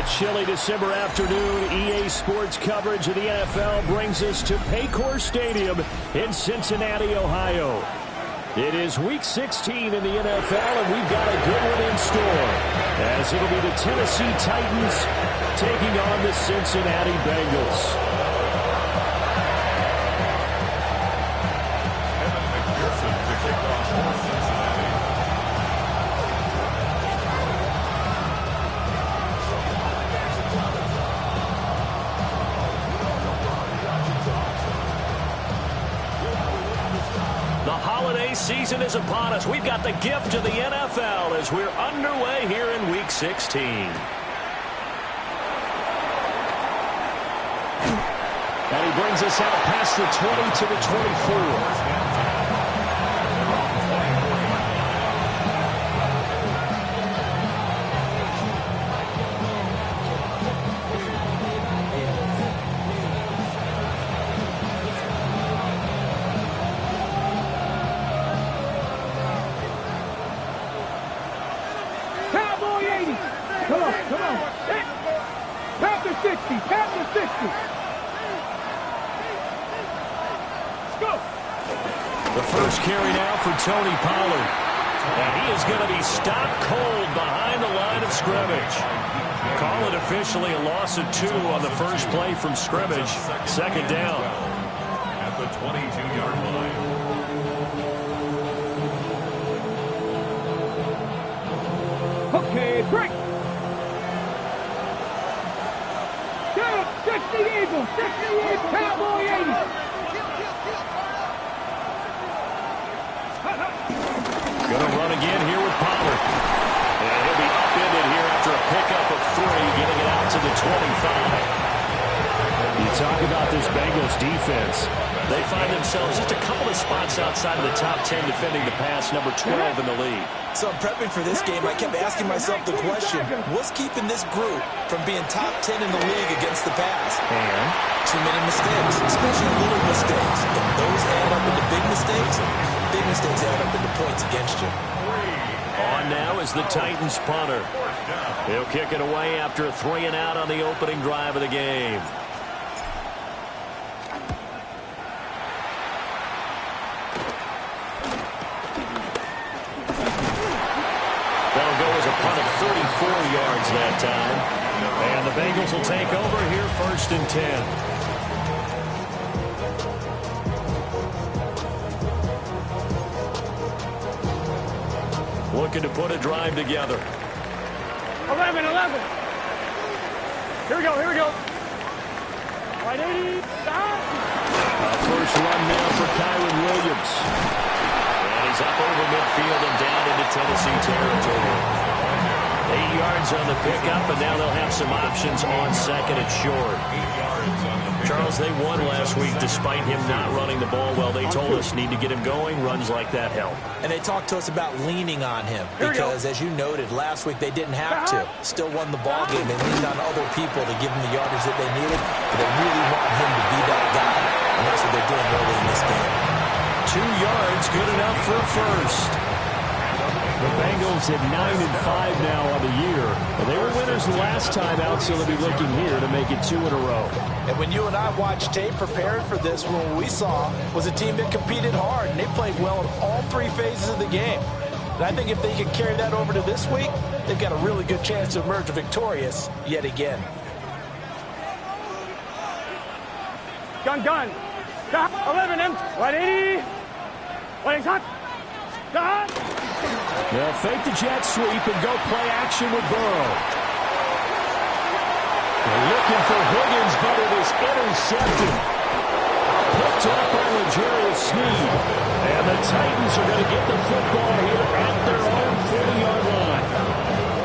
A chilly December afternoon, EA Sports coverage of the NFL brings us to Paycor Stadium in Cincinnati, Ohio. It is Week 16 in the NFL, and we've got a good one in store, as it'll be the Tennessee Titans taking on the Cincinnati Bengals. Season is upon us. We've got the gift of the NFL as we're underway here in Week 16. And he brings us out past the 20 to the 24. Carry now for Tony Pollard. And he is going to be stopped cold behind the line of scrimmage. Call it officially a loss of 2 on the first play from scrimmage. Second down. At the 22-yard line. Okay, break. 60 Eagles, 60 Eagles, Cowboy 80. Going to run again here with Pollard. And he'll be upended here after a pickup of 3, getting it out to the 25. You talk about this Bengals defense. They find themselves just a couple of spots outside of the top 10 defending the pass, number 12 in the league. So prepping for this game, I kept asking myself the question, what's keeping this group from being top 10 in the league against the pass? And too many mistakes, especially little mistakes. And those add up into big mistakes. Big mistakes add up into points against you. On now is the Titans punter. He'll kick it away after a 3-and-out on the opening drive of the game. That'll go as a punt of 34 yards that time. And the Bengals will take over here, 1st and 10. Looking to put a drive together. 11. Here we go. Right 80. Stop. First run now for Kyron Williams. And he's up over midfield and down into Tennessee territory. 8 yards on the pickup, and now they'll have some options on 2nd and short. Charles, they won last week despite him not running the ball well. They told us need to get him going. Runs like that help. And they talked to us about leaning on him because, as you noted, last week they didn't have to. Still won the ball game. They leaned on other people to give him the yardage that they needed, but they really want him to be that guy, and that's what they're doing early in this game. 2 yards, good enough for a first. The Bengals at 9-5 now on the year. Well, they were winners the last time out, so they'll be looking here to make it 2 in a row. And when you and I watched tape preparing for this, what we saw was a team that competed hard, and they played well in all 3 phases of the game. And I think if they can carry that over to this week, they've got a really good chance to emerge victorious yet again. Gun. 11 M. 180. What is hot? They'll fake the jet sweep and go play action with Burrow. They're looking for Higgins, but it is intercepted. Picked up by L'Jarius Sneed. And the Titans are going to get the football here at their own 40-yard line.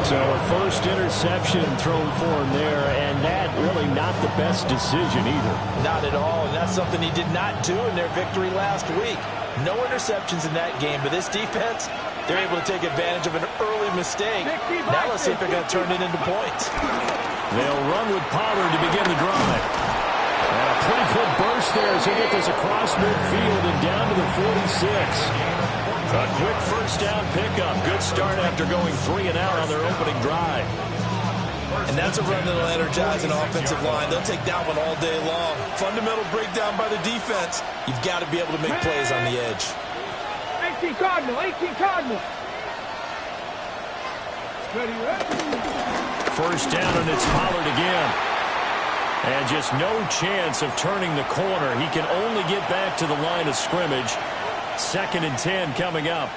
So a first interception thrown for him there, and that really not the best decision either. Not at all, and that's something he did not do in their victory last week. No interceptions in that game, but this defense, they're able to take advantage of an early mistake. Now let's see if they're going to turn it into points. They'll run with Pollard to begin the drive. And a pretty good burst there as he gets this across midfield and down to the 46. A quick first down pickup. Good start after going 3-and-out on their opening drive. And that's a run that'll energize an offensive line. They'll take that one all day long. Fundamental breakdown by the defense. You've got to be able to make plays on the edge. 18 Cardinal, 18 Cardinal. First down, and it's Pollard again. And just no chance of turning the corner. He can only get back to the line of scrimmage. 2nd and 10 coming up.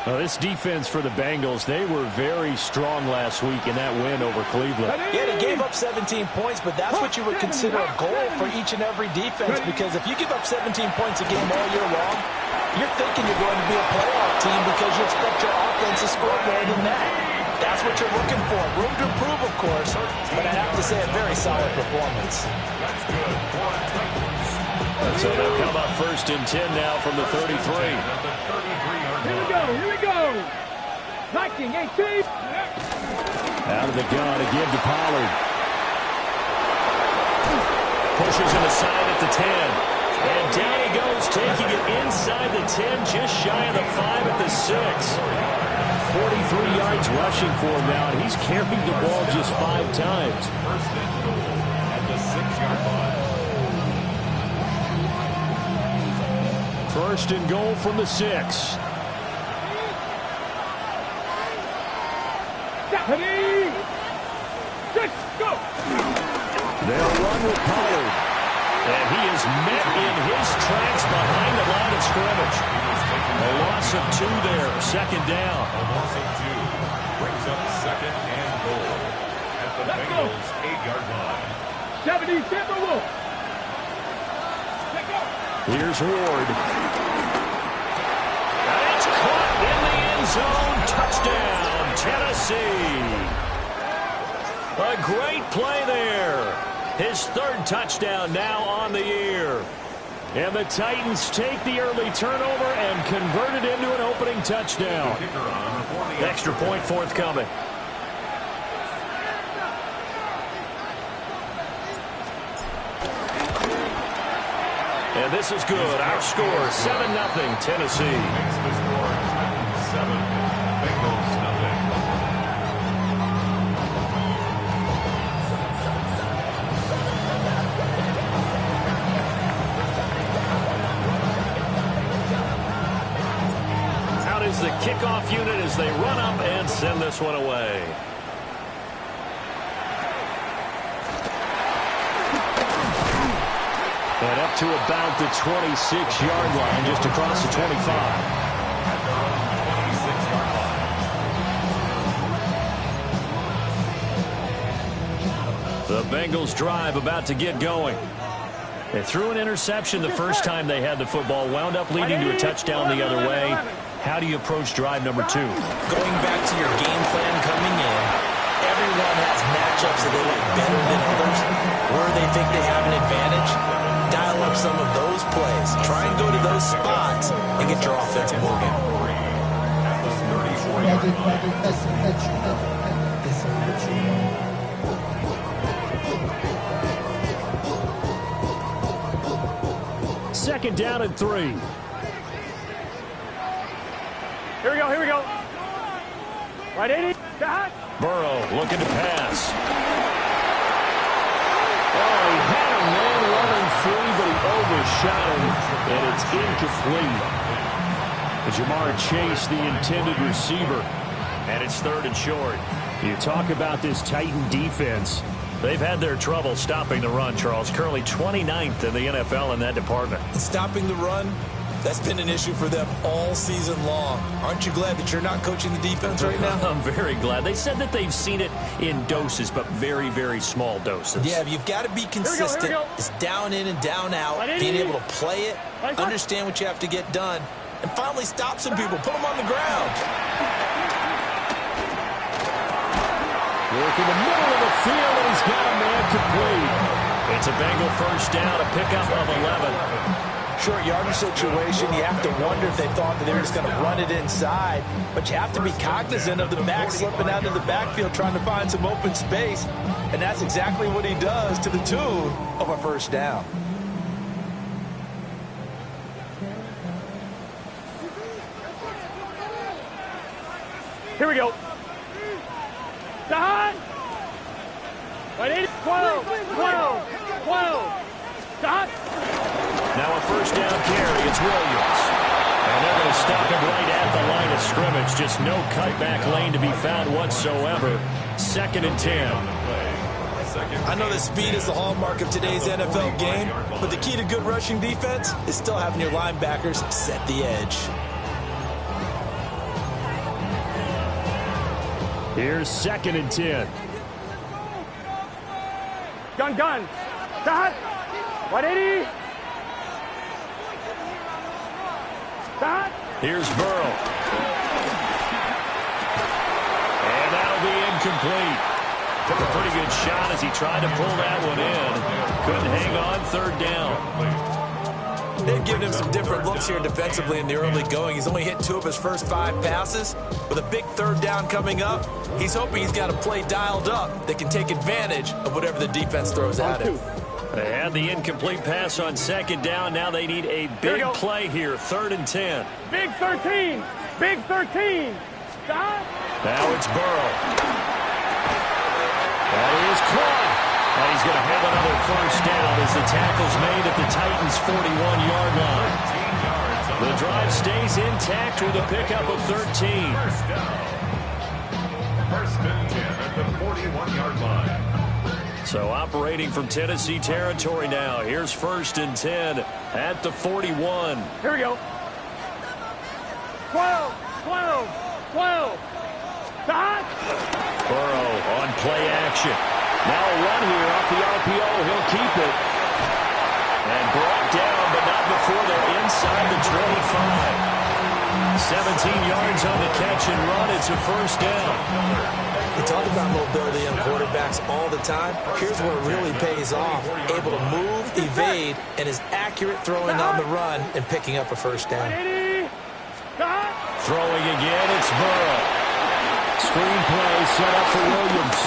Well, this defense for the Bengals, they were very strong last week in that win over Cleveland. Yeah, they gave up 17 points, but that's what you would consider a goal for each and every defense, because if you give up 17 points a game all year long, you're thinking you're going to be a playoff team because you expect your offense to score more than that. That's what you're looking for. Room to improve, of course, but I'd have to say a very solid performance. So they'll come up 1st and 10 now from the 33. Here we go. Viking, 18. Out of the gun again to Pollard. Pushes him aside at the 10. And down he goes, taking it inside the 10, just shy of the 5 at the 6. 43 yards rushing for him now, and he's carried the ball just 5 times. At the 6-yard line. 1st and goal from the 6. They'll run with Pollard. And he is met in his tracks behind the line of scrimmage. A loss of 2 there. 2nd down. A loss of 2 brings up 2nd and goal at the Bengals 8-yard line. 70, Timberwolves. Here's Ward. And it's caught in the end zone. Touchdown, Tennessee. A great play there. His 3rd touchdown now on the year. And the Titans take the early turnover and convert it into an opening touchdown. Extra point forthcoming. And this is good. Our score, 7-0, Tennessee. Makes the score 7, Bengals 0. Out is the kickoff unit as they run up and send this one away. And up to about the 26-yard line, just across the 25. The Bengals drive about to get going. They threw an interception the first time they had the football, wound up leading to a touchdown the other way. How do you approach drive number 2? Going back to your game plan coming in, everyone has matchups that they like better than others. Where they think they have an advantage, dial up some of those plays. Try and go to those spots and get your offense moving. Second down and 3. Here we go. Right, 80. Burrow looking to pass. Oh, he had a man running free, but he overshot him, and it's incomplete. Jamar Chase, the intended receiver, and it's 3rd and short. You talk about this Titan defense. They've had their trouble stopping the run, Charles. Currently 29th in the NFL in that department. Stopping the run, that's been an issue for them all season long. Aren't you glad that you're not coaching the defense right now? I'm very glad. They said that they've seen it in doses, but very, very small doses. Yeah, you've got to be consistent. Here we go. It's down in and down out, being able to play it, understand what you have to get done, and finally stop some people, put them on the ground. Work in the middle of the field, and he's got a man complete. It's a Bengal first down, a pickup of 11. Short yardage situation, you have to wonder if they thought that they were just going to run it inside. But you have to be cognizant of the back slipping out of the backfield trying to find some open space. And that's exactly what he does, to the tune of a first down. Here we go. Right, 12, 12, 12. Stop. Now a first down carry. It's Williams. And they're going to stop him right at the line of scrimmage. Just no cutback lane to be found whatsoever. 2nd and 10. I know that speed is the hallmark of today's NFL game, but the key to good rushing defense is still having your linebackers set the edge. Here's 2nd and 10. Gun. Stop. 180. Stop. Here's Burrow. And that'll be incomplete. Took a pretty good shot as he tried to pull that one in. Couldn't hang on 3rd down. They've given him some different looks here defensively in the early going. He's only hit 2 of his first 5 passes. With a big 3rd down coming up, he's hoping he's got a play dialed up that can take advantage of whatever the defense throws at him. They had the incomplete pass on 2nd down. Now they need a big play here. 3rd and 10. Big 13. Big 13. Stop. Now it's Burrow. That is caught. And he's going to have another first down as the tackle's made at the Titans' 41-yard line. The drive stays intact with a pickup of 13. First and 10 at the 41-yard line. So operating from Tennessee territory now. Here's 1st and 10 at the 41. Here we go. 12, 12, 12. Stop. Burrow on play action. Now a run here off the RPO. He'll keep it. And brought down, but not before they're inside the 25. 17 yards on the catch and run. It's a first down. We talk about mobility on quarterbacks all the time. Here's where it really pays off. Able to move, evade, and is accurate throwing on the run and picking up a first down. Throwing again, it's Burrow. Screen play set up for Williams.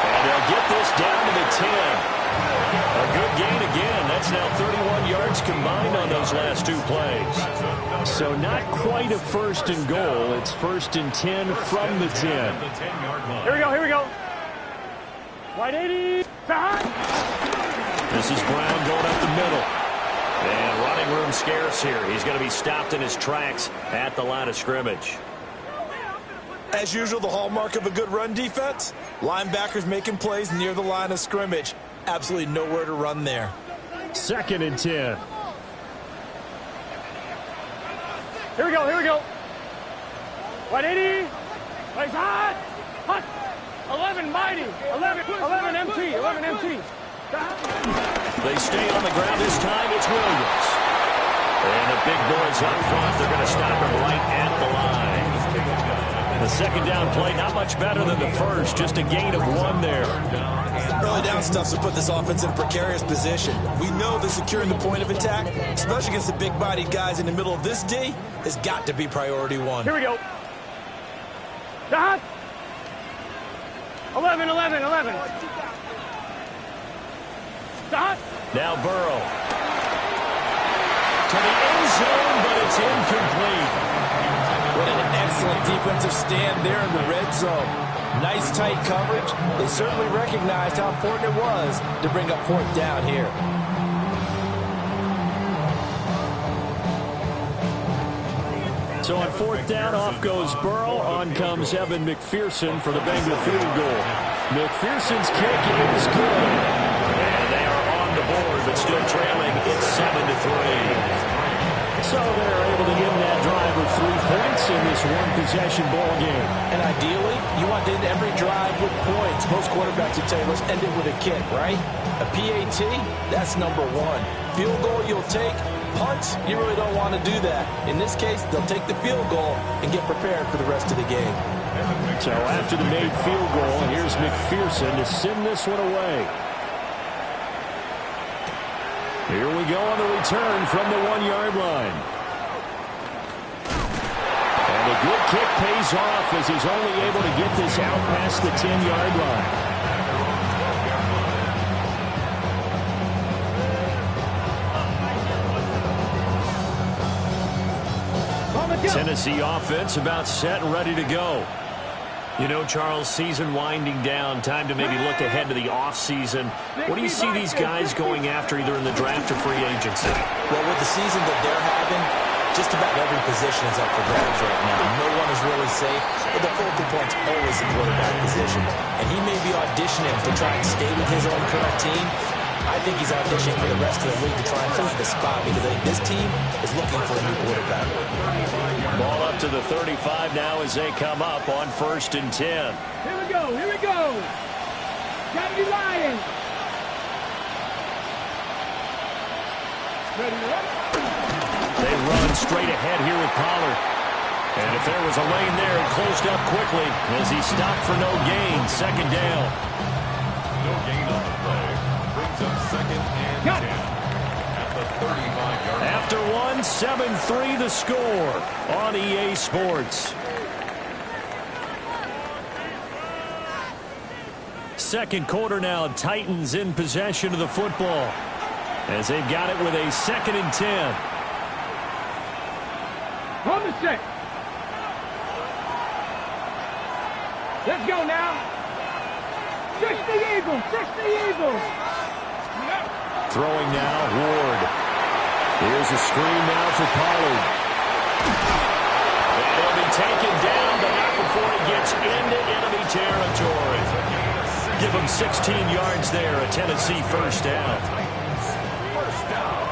And they'll get this down to the 10. A good gain again. That's now 31 yards combined on those last 2 plays. So not quite a 1st and goal. It's 1st and 10 from the 10. Here we go. 180. Stop. This is Brown going up the middle. And running room scarce here. He's going to be stopped in his tracks at the line of scrimmage. As usual, the hallmark of a good run defense, linebackers making plays near the line of scrimmage. Absolutely nowhere to run there. 2nd and 10. Here we go. 180. Place hot. 11 mighty. 11 MT. Stop. They stay on the ground this time. It's Williams. And the big boys up front. They're going to stop him right at the line. The 2nd down play, not much better than the first. Just a gain of 1 there. Early down stuff to put this offense in a precarious position. We know that securing the point of attack, especially against the big-bodied guys in the middle of this D, has got to be priority 1. Here we go. Stop. 11. Stop. Now Burrow. To the end zone, but it's incomplete. What an excellent defensive stand there in the red zone. Nice tight coverage. They certainly recognized how important it was to bring up 4th down here. So on 4th down, off goes Burrow. On comes Evan McPherson for the Bengal field goal. McPherson's kick is good. And they are on the board, but still trailing. It's 7-3. So they're able to end that drive with 3 points in this one-possession ball game. And ideally, you want to end every drive with points. Most quarterbacks would say, let's end it with a kick, right? A PAT, that's number 1. Field goal you'll take. Punts, you really don't want to do that. In this case, they'll take the field goal and get prepared for the rest of the game. So after the made field goal, here's McPherson to send this one away. Here we go on the return from the 1-yard line. And a good kick pays off as he's only able to get this out past the 10-yard line. Tennessee offense about set and ready to go. You know, Charles, season winding down, time to maybe look ahead to the offseason. What do you see these guys going after either in the draft or free agency? Well, with the season that they're having, just about every position is up for grabs right now. No one is really safe, but the focal point's always the quarterback position. And he may be auditioning to try and stay with his own current team. I think he's auditioning for the rest of the league to try and find a spot because I think this team is looking for a new quarterback. Ball up to the 35 now as they come up on 1st and 10. Here we go, here we go. Gotta be lying. Ready, ready. They run straight ahead here with Pollard. And if there was a lane there, it closed up quickly as he stopped for no gain. 2nd down. No gain on the play. Brings up 2nd and 10 at the 35-yard line. After one, 7-3 the score on EA Sports. Second quarter now, Titans in possession of the football as they've got it with a 2nd and 10. On the set. Let's go now. 60 Eagles, 60 Eagles. Throwing now, Ward. Here's a screen now for Pollard. And he'll be taken down, but not before he gets into enemy territory. Give him 16 yards there, a Tennessee 1st down. 1st down.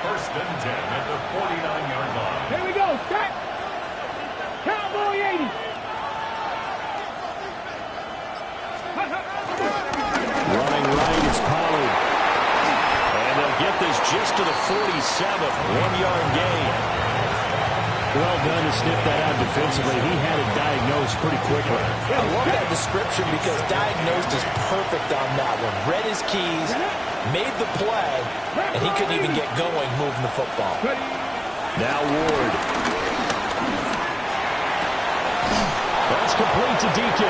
1st and 10 at the 49-yard line. Here we go, set. Cowboy 80. Running right is Pollard. And they'll get this just to the 47. 1-yard gain. Well done to sniff that out defensively. He had it diagnosed pretty quickly. I love that description because diagnosed is perfect on that one. Read his keys, made the play, and he couldn't even get going moving the football. Now Ward. That's complete to DK.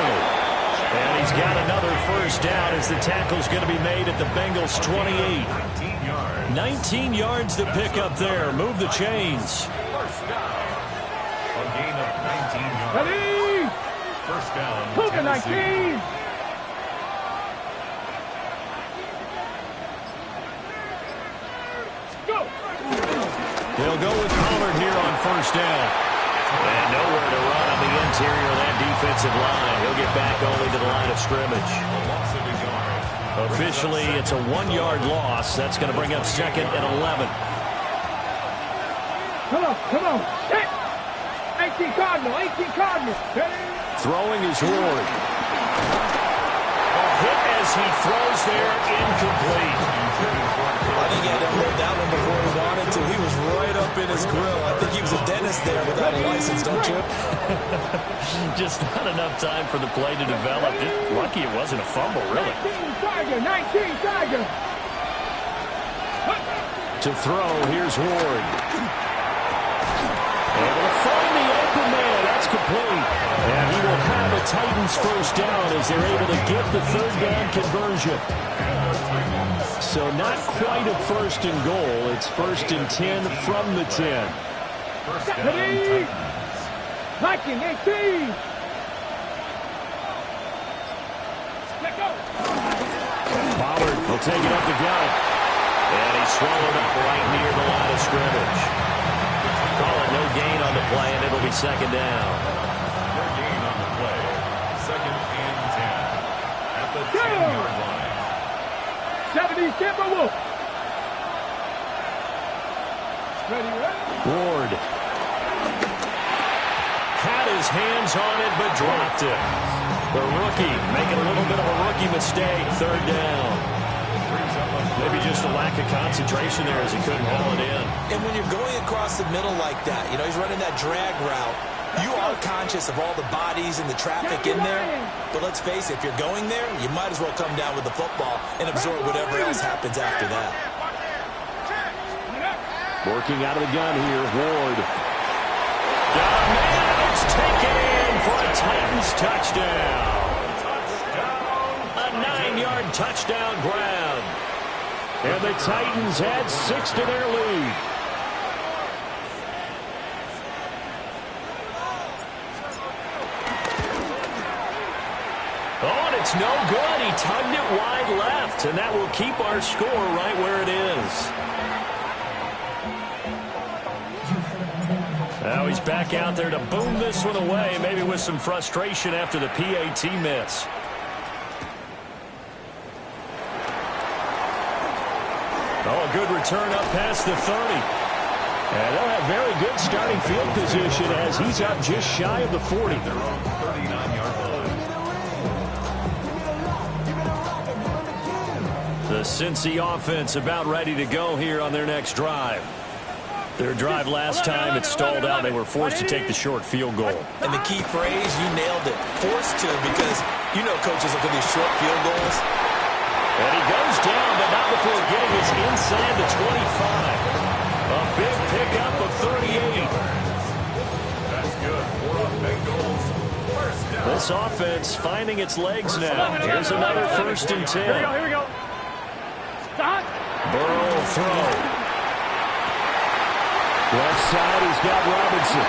And he's got another 1st down as the tackle's going to be made at the Bengals 28. 19 yards to pick up there. Move the chains. 1st down. A gain of 19 yards. Ready. 1st down. Move the 19. Go. They'll go with Pollard here on 1st down. And nowhere to run on the interior of that defensive line. He'll get back only to the line of scrimmage. Officially, it's a 1-yard loss. That's going to bring up 2nd and 11. Come on, come on. Hit. 18 Cardinal, 18 Cardinal. Throwing is Ward. Hit as he throws there, incomplete. I think he had to hold that one before he wanted to. He was right up in his grill. I think he was a dentist there without a license, don't you? Just not enough time for the play to develop. Lucky it wasn't a fumble, really. 19 Tiger, 19 Tiger. To throw, here's Ward. Able to find the open man. That's complete. And he will have a Titans 1st down as they're able to get the 3rd down conversion. So not quite a 1st and goal. It's 1st and 10 from the 10. 1st down. Ready. Viking 18. Let go. Pollard will take it up the gut. And he's swallowed up right near the line of scrimmage. Call it no gain on the play, and it'll be 2nd down. No gain on the play. 2nd and 10 at the 10-yard line. 70 Timberwolf. Ready, ready. Ward. Had his hands on it, but dropped it. The rookie making a little bit of a rookie mistake. 3rd down. Maybe just a lack of concentration there as he couldn't haul it in. And when you're going across the middle like that, you know, he's running that drag route, you are conscious of all the bodies and the traffic in there. But let's face it, if you're going there, you might as well come down with the football and absorb whatever else happens after that. Working out of the gun here, Ward. Got a man, it's taken in for a Titans touchdown. A 9-yard touchdown grab. And the Titans add 6 to their lead. It's no good. He tugged it wide left, and that will keep our score right where it is. Now he's back out there to boom this one away, maybe with some frustration after the PAT miss. Oh, a good return up past the 30. And they'll have very good starting field position as he's up just shy of the 40. They're on the 39-yard line. The Cincy offense about ready to go here on their next drive. Their drive last time, it stalled out. They were forced to take the short field goal. And the key phrase, you nailed it. Forced to, because you know coaches look at these short field goals. And he goes down, but not before getting us inside the 25. A big pickup of 38. That's good for the Bengals. First down. This offense finding its legs now. Here's another 1st and 10. Here we go. Stop. Burrow will throw. Left side, he's got Robinson.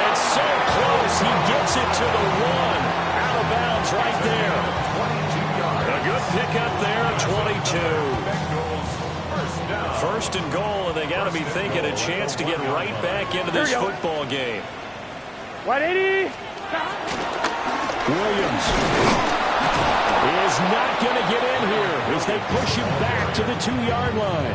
It's so close, he gets it to the 1. Out of bounds right there. A good pickup there at 22. First and goal, and they got to be thinking a chance to get right back into this football game. 180. Williams is not going to get in here as they push him back to the 2-yard line.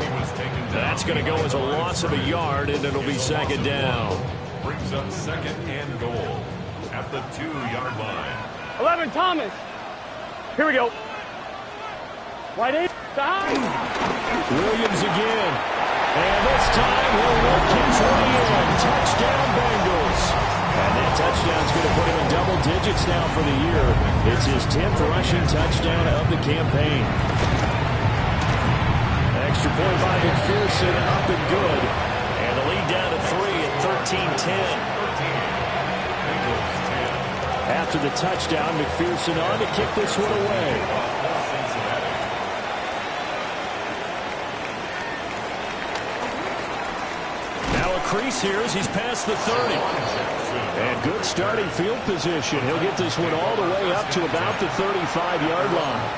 That's going to go as a loss of a yard, and it'll be 2nd down. Brings up 2nd and goal at the 2-yard line. 11, Thomas. Here we go. 180. Williams again. And this time he'll work his way in. Touchdown, Bengals. And that touchdown's going to put him in double digits now for the year. It's his 10th rushing touchdown of the campaign. Extra point by McPherson, up and good. And the lead down to 3 at 13-10. After the touchdown, McPherson on to kick this one away. Crease here as he's past the 30. And good starting field position. He'll get this one all the way up to about the 35-yard line.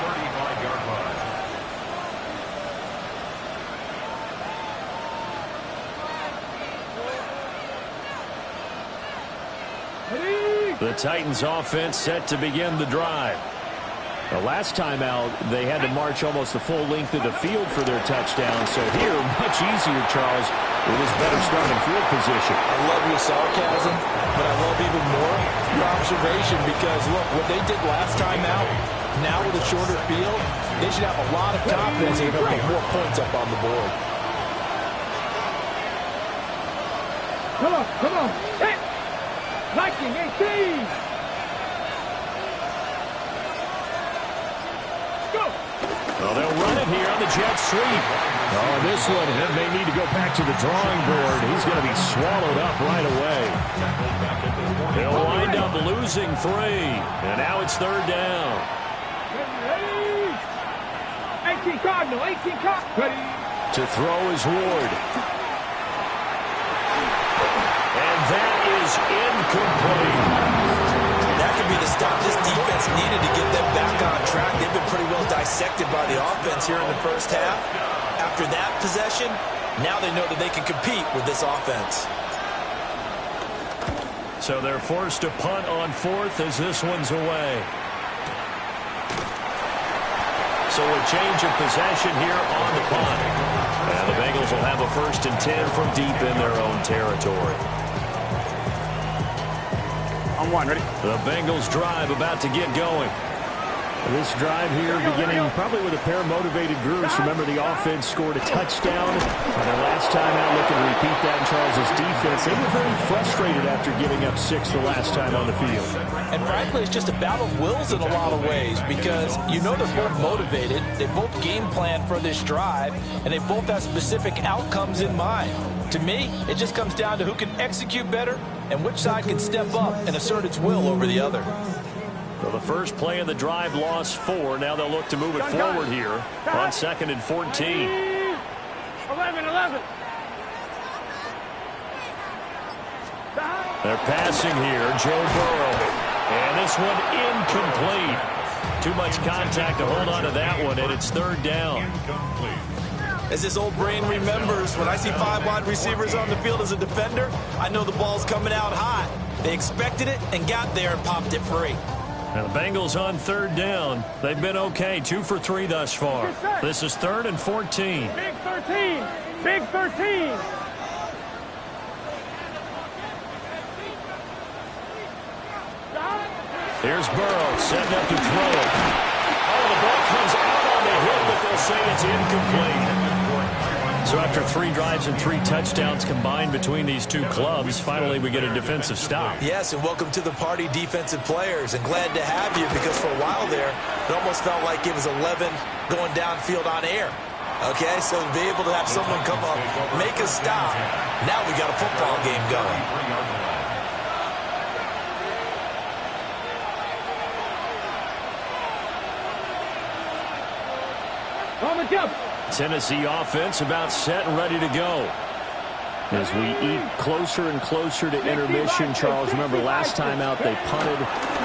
The Titans offense set to begin the drive. The last time out, they had to march almost the full length of the field for their touchdown. So here, much easier, Charles, with his better starting field position. I love your sarcasm, but I love even more your observation because, look, what they did last time out, now with a shorter field, they should have a lot of confidence in putting more points up on the board. Come on. Hey. Viking 18. Well, they'll run it here on the jet sweep. Oh, this one, it may need to go back to the drawing board. He's going to be swallowed up right away. They'll wind up losing 3. And now it's 3rd down. 18 Cardinal. To throw is Ward. And that is incomplete. That could be the stop this defense needed to get them back on track. They've been pretty well dissected by the offense here in the first half. After that possession, now they know that they can compete with this offense. So they're forced to punt on 4th as this one's away. So a change of possession here on the punt. And the Bengals will have a 1st and 10 from deep in their own territory. On 1, ready? The Bengals drive about to get going. This drive here beginning probably with a pair of motivated groups. Remember, the offense scored a touchdown. And their last time out looking to repeat that in Charles's defense. They were very frustrated after giving up 6 the last time on the field. And frankly, it's just a battle of wills in a lot of ways because you know they're both motivated. They both game plan for this drive, and they both have specific outcomes in mind. To me, it just comes down to who can execute better and which side can step up and assert its will over the other. Well, the first play of the drive lost 4. Now they'll look to move it forward here on 2nd and 14. 11. They're passing here, Joe Burrow. And this one incomplete. Too much contact to hold on to that one, and it's third down. As this old brain remembers, when I see 5 wide receivers on the field as a defender, I know the ball's coming out hot. They expected it and got there and popped it free. Now the Bengals on third down. They've been okay, 2 for 3 thus far. This is 3rd and 14. Big 13. Big 13. Here's Burrow setting up to throw it. Oh, the ball comes out on the hit, but they'll say it's incomplete. So after 3 drives and 3 touchdowns combined between these two clubs, finally we get a defensive stop. Yes, and welcome to the party, defensive players, and glad to have you, because for a while there, it almost felt like it was 11 going downfield on air. Okay, so to be able to have someone come up, make a stop, now we got a football game going. On the jump. Tennessee offense about set and ready to go. As we eat closer and closer to intermission, Charles, remember last time out they punted.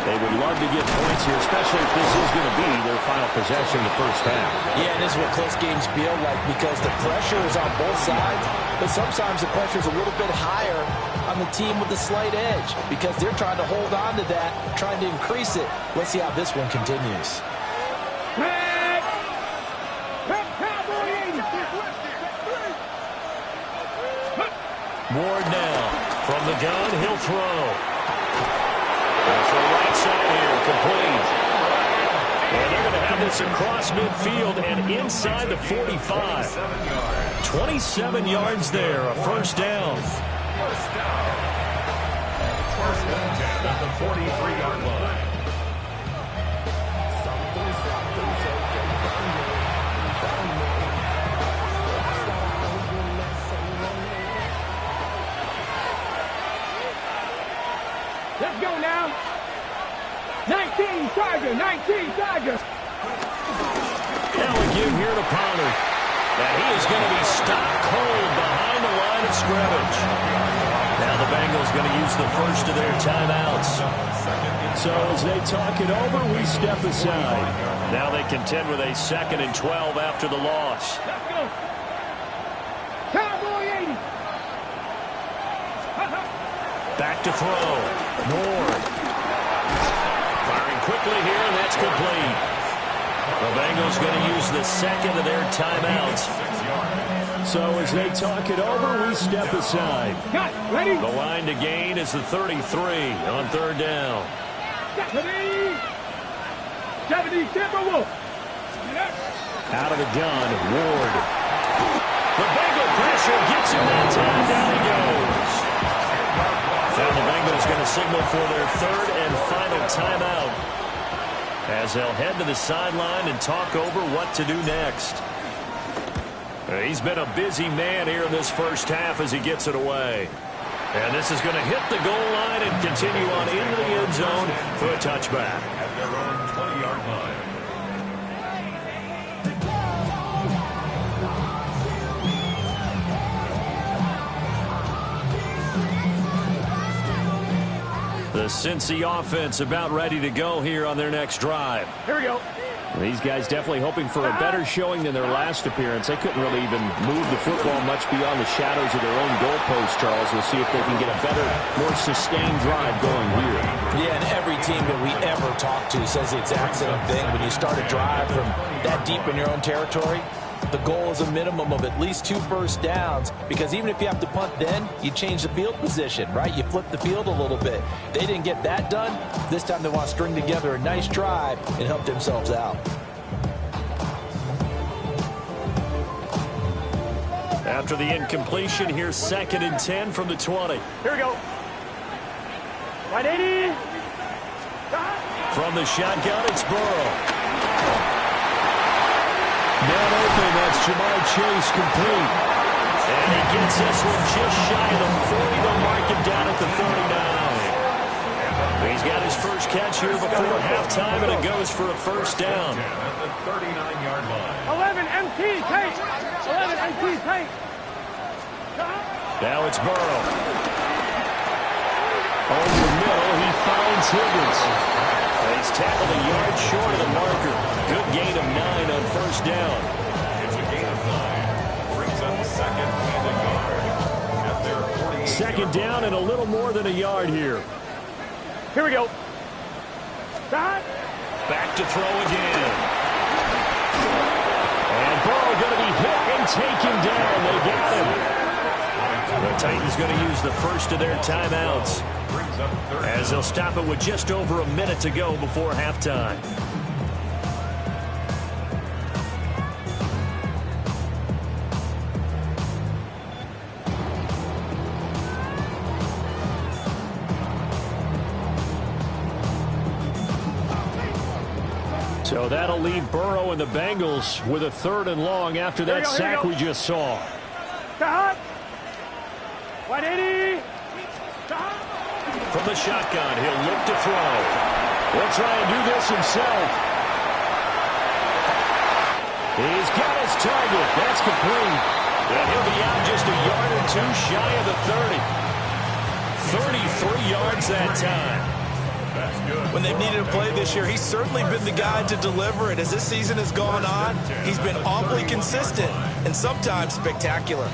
They would love to get points here, especially if this is going to be their final possession the first half. Yeah, and this is what close games feel like, because the pressure is on both sides, but sometimes the pressure is a little bit higher on the team with the slight edge, because they're trying to hold on to that, trying to increase it. Let's see how this one continues. Ward now from the gun, he'll throw. That's the right side here, complete. And they're going to have this across midfield and inside the 45. 27 yards there, a first down. First down at the 43-yard line. Let's go now. 19 Chargers, 19 Chargers. Now a give here to Pollard. And he is going to be stopped cold behind the line of scrimmage. Now the Bengals going to use the first of their timeouts. So as they talk it over, we step aside. Now they contend with a 2nd and 12 after the loss. Let's go. Cowboy 80. Back to throw. Ward. Firing quickly here, and that's complete. The Bengals going to use the 2nd of their timeouts. So as they talk it over, we step aside. Got ready. The line to gain is the 33 on third down. 70 Timberwolves. Out of the gun, Ward. The Bengal pressure gets him that time. Down he goes. Now the Bengals going to signal for their 3rd and final timeout, as they'll head to the sideline and talk over what to do next. He's been a busy man here in this first half as he gets it away. And this is going to hit the goal line and continue on into the end zone for a touchback. At their own 20-yard line. The Cincy offense about ready to go here on their next drive. Here we go. These guys definitely hoping for a better showing than their last appearance. They couldn't really even move the football much beyond the shadows of their own goalpost, Charles. We'll see if they can get a better, more sustained drive going here. Yeah, and every team that we ever talk to says the exact same thing. When you start a drive from that deep in your own territory, the goal is a minimum of at least 2 first downs, because even if you have to punt then, you change the field position, right? You flip the field a little bit. They didn't get that done. This time they want to string together a nice drive and help themselves out. After the incompletion, here's 2nd and 10 from the 20. Here we go. Right 80. From the shotgun, it's Burrow. Man open, that's Jamar Chase complete. And he gets this one just shy of the 40. They'll mark him down at the 39. He's got his first catch here before halftime, and it goes for a first down. At the 39-yard line. 11 MT tape. 11 MT tape. Now it's Burrow. Over the middle, he finds Higgins. And He's tackled a yard short of the marker. Good gain of 9 on first down. It's a gain of 9. Brings up second and a yard at their 48. Second down and a little more than a yard here. Here we go. Back. Back to throw again. And Burrow going to be hit and taken down. They got him. The Titans going to use the first of their timeouts, as they'll stop it with just over a minute to go before halftime. So that'll leave Burrow and the Bengals with a 3rd and long after that sack we just saw. Stop. 180. From the shotgun, he'll look to throw. He'll try and do this himself. He's got his target. That's complete. And he'll be out just a yard or 2 shy of the 30. 33 yards that time. When they've needed a play this year, he's certainly been the guy to deliver it. As this season has gone on, he's been awfully consistent and sometimes spectacular.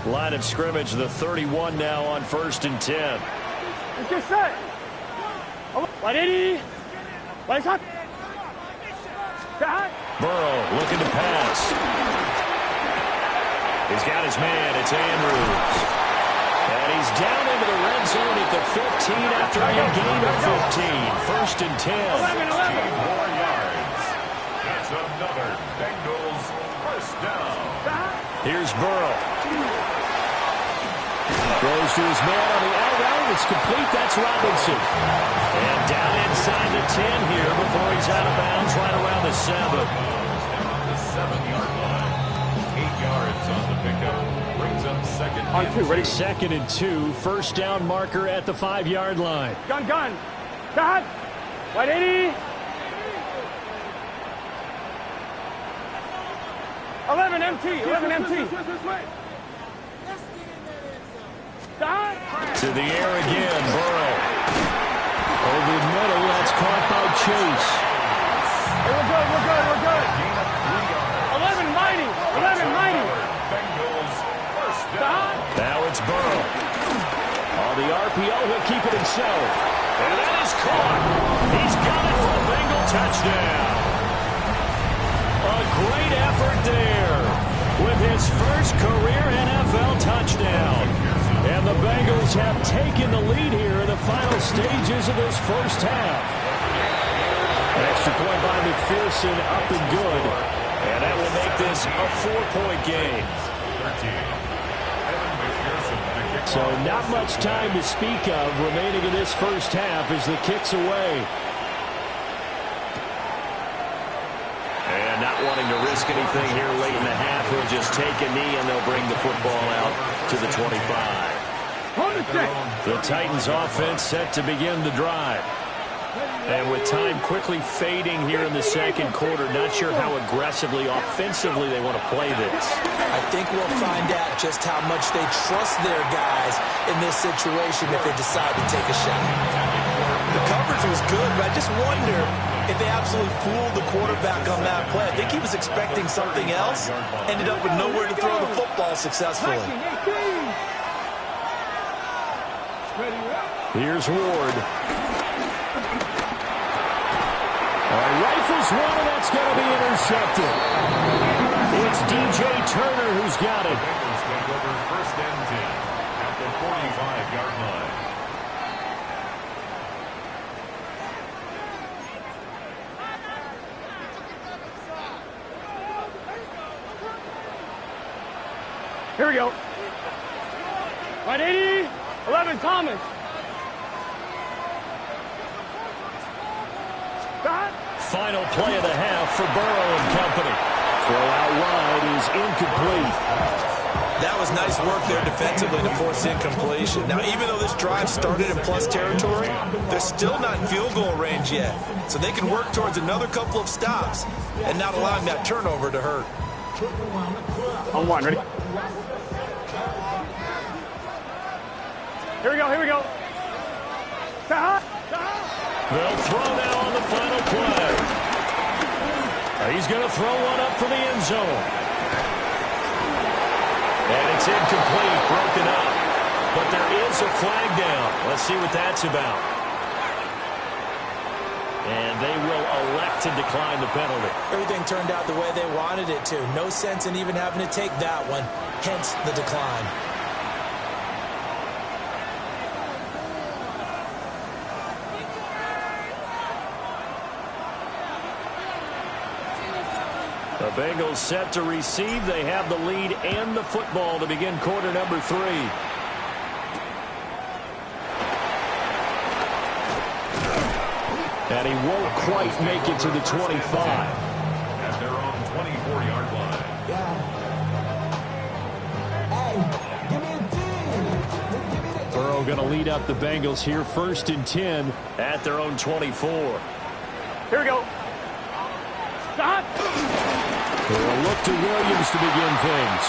Line of scrimmage, the 31 now on 1st and 10. Let's get set. 180. Lights up. Burrow looking to pass. He's got his man. It's Andrews. And he's down into the red zone at the 15 after a gain of 15. 1st and 10. 11. 2 more yards. That's another Bengals first down. Here's Burrow. Throws to his man on the out route. It's complete. That's Robinson. And down inside the 10 here before he's out of bounds right around the 7. Down on the 7-yard line. 8 yards on the pickup. Brings up second On 2, ready? 2nd and 2. First down marker at the 5-yard line. Gun. Stop. 180. 11 MT. 11 MT. Stop. To the air again, Burrow. Over the middle, that's caught by Chase. Hey, we're good. 11 mighty. Bengals first down. Now it's Burrow. On the RPO, he'll keep it himself. And that is caught. He's got it for a Bengal touchdown. A great effort there with his first career NFL touchdown. And the Bengals have taken the lead here in the final stages of this first half. Extra point by McPherson, up and good. And that will make this a 4-point game. So not much time to speak of remaining in this first half as the kick's away. And not wanting to risk anything here late in the half, he'll just take a knee and they'll bring the football out to the 25. The Titans offense set to begin the drive. And with time quickly fading here in the second quarter, not sure how aggressively, offensively they want to play this. I think we'll find out just how much they trust their guys in this situation if they decide to take a shot. The coverage was good, but I just wonder if they absolutely fooled the quarterback on that play. I think he was expecting something else, ended up with nowhere to throw the football successfully. Here's Ward. Rifles one, and that's going to be intercepted. It's DJ Turner who's got it. Bengals take over 1st and 10 at the 45-yard line. Here we go. 180. 11 Thomas. Stop. Final play of the half for Burrow and company. Throw out wide is incomplete. That was nice work there defensively to force incompletion. Now, even though this drive started in plus territory, they're still not in field goal range yet. So they can work towards another couple of stops and not allowing that turnover to hurt. On 1, ready? Here we go. Stop. They'll throw now on the final play. He's going to throw one up for the end zone. And it's incomplete, broken up. But there is a flag down. Let's see what that's about. And they will elect to decline the penalty. Everything turned out the way they wanted it to. No sense in even having to take that one. Hence the decline. The Bengals set to receive. They have the lead and the football to begin quarter number 3. And he won't quite make it to the 25. At their own 24-yard line. Burrow going to lead up the Bengals here, 1st and 10 at their own 24. Here we go. Stop. They'll look to Williams to begin things.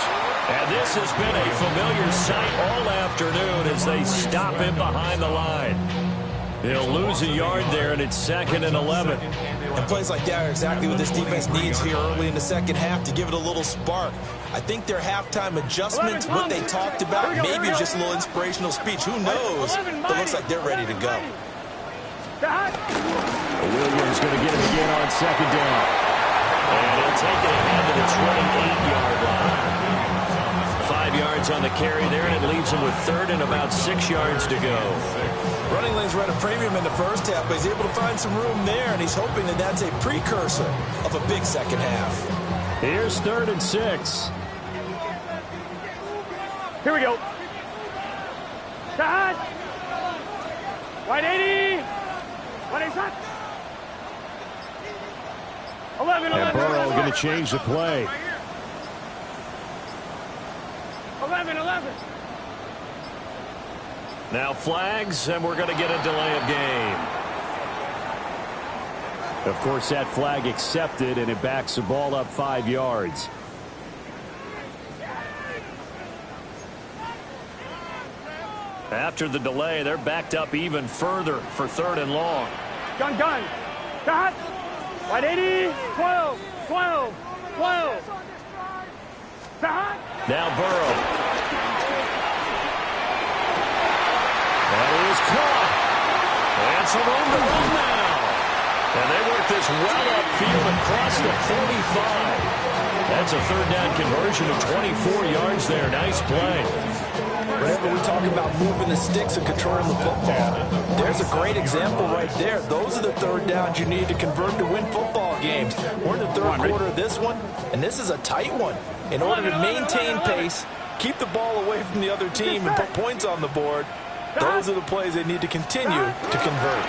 And this has been a familiar sight all afternoon as they stop him behind the line. He'll lose a yard there, and it's 2nd and 11. And plays like that are exactly what this defense needs here early in the second half to give it a little spark. I think their halftime adjustment, what they talked about, maybe it was just a little inspirational speech. Who knows? But it looks like they're ready to go. Williams going to get him again on 2nd down. And he'll take it ahead to the 28-yard line. 5 yards on the carry there, and it leaves him with 3rd and about 6 yards to go. Running lanes were at a premium in the first half, but he's able to find some room there, and he's hoping that that's a precursor of a big second half. Here's 3rd and 6. Here we go. Shot. Wide 80. Wide shot. 11. And Burrow going to change the play. 11. Now flags, and we're going to get a delay of game. Of course, that flag accepted, and it backs the ball up 5 yards. After the delay, they're backed up even further for 3rd and long. Gun. Shot. Wide 80. 12. Shot. Now Burrow. That is caught. And some room to run now. And they work this well upfield across the 45. That's a 3rd down conversion of 24 yards there. Nice play. Whenever we talk about moving the sticks and controlling the football, there's a great example right there. Those are the 3rd downs you need to convert to win football games. We're in the 3rd quarter of this one, and this is a tight one. In order to maintain pace, keep the ball away from the other team, and put points on the board, those are the plays they need to continue to convert.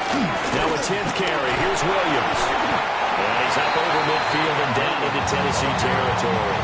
Now a 10th carry. Here's Williams. And he's up over midfield and down into Tennessee territory.